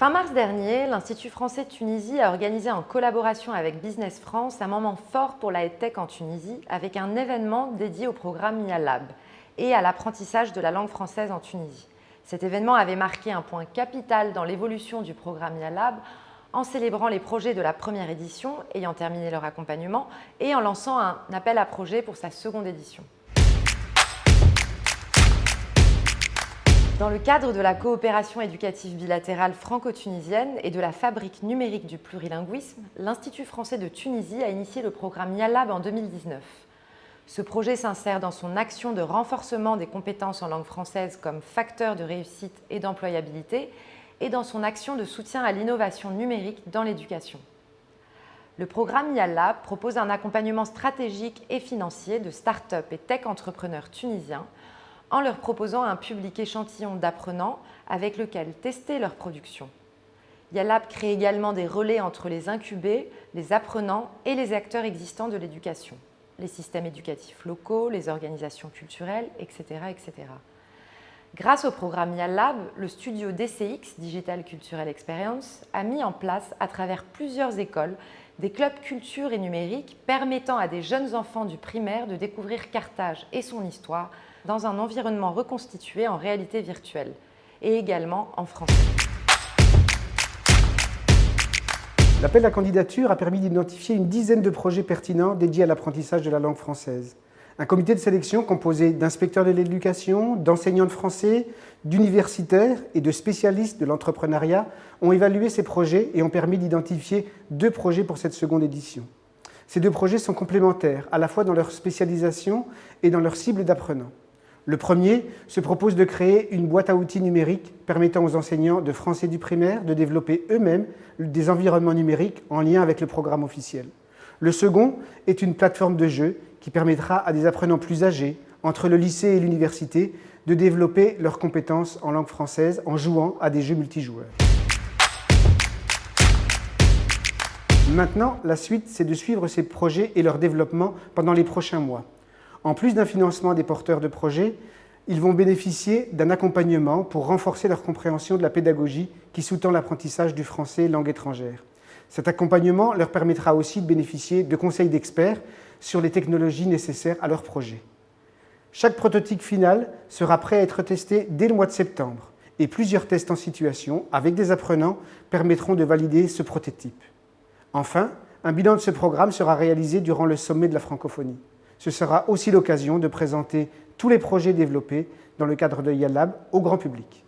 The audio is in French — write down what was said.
Fin mars dernier, l'Institut français de Tunisie a organisé en collaboration avec Business France un moment fort pour la EdTech en Tunisie avec un événement dédié au programme YALAB et à l'apprentissage de la langue française en Tunisie. Cet événement avait marqué un point capital dans l'évolution du programme YALAB en célébrant les projets de la première édition ayant terminé leur accompagnement et en lançant un appel à projets pour sa seconde édition. Dans le cadre de la coopération éducative bilatérale franco-tunisienne et de la fabrique numérique du plurilinguisme, l'Institut français de Tunisie a initié le programme YALAB en 2019. Ce projet s'insère dans son action de renforcement des compétences en langue française comme facteur de réussite et d'employabilité et dans son action de soutien à l'innovation numérique dans l'éducation. Le programme YALAB propose un accompagnement stratégique et financier de start-up et tech entrepreneurs tunisiens en leur proposant un public échantillon d'apprenants avec lequel tester leur production. YALAB crée également des relais entre les incubés, les apprenants et les acteurs existants de l'éducation, les systèmes éducatifs locaux, les organisations culturelles, etc. etc. Grâce au programme YALAB, le studio DCX, Digital Cultural Experience, a mis en place à travers plusieurs écoles des clubs culture et numérique permettant à des jeunes enfants du primaire de découvrir Carthage et son histoire dans un environnement reconstitué en réalité virtuelle, et également en français. L'appel à candidature a permis d'identifier une dizaine de projets pertinents dédiés à l'apprentissage de la langue française. Un comité de sélection composé d'inspecteurs de l'éducation, d'enseignants de français, d'universitaires et de spécialistes de l'entrepreneuriat ont évalué ces projets et ont permis d'identifier 2 projets pour cette seconde édition. Ces 2 projets sont complémentaires, à la fois dans leur spécialisation et dans leur cible d'apprenants. Le premier se propose de créer une boîte à outils numérique permettant aux enseignants de français du primaire de développer eux-mêmes des environnements numériques en lien avec le programme officiel. Le second est une plateforme de jeu qui permettra à des apprenants plus âgés, entre le lycée et l'université, de développer leurs compétences en langue française en jouant à des jeux multijoueurs. Maintenant, la suite, c'est de suivre ces projets et leur développement pendant les prochains mois. En plus d'un financement des porteurs de projets, ils vont bénéficier d'un accompagnement pour renforcer leur compréhension de la pédagogie qui sous-tend l'apprentissage du français langue étrangère. Cet accompagnement leur permettra aussi de bénéficier de conseils d'experts sur les technologies nécessaires à leur projet. Chaque prototype final sera prêt à être testé dès le mois de septembre et plusieurs tests en situation avec des apprenants permettront de valider ce prototype. Enfin, un bilan de ce programme sera réalisé durant le sommet de la francophonie. Ce sera aussi l'occasion de présenter tous les projets développés dans le cadre de YALAB au grand public.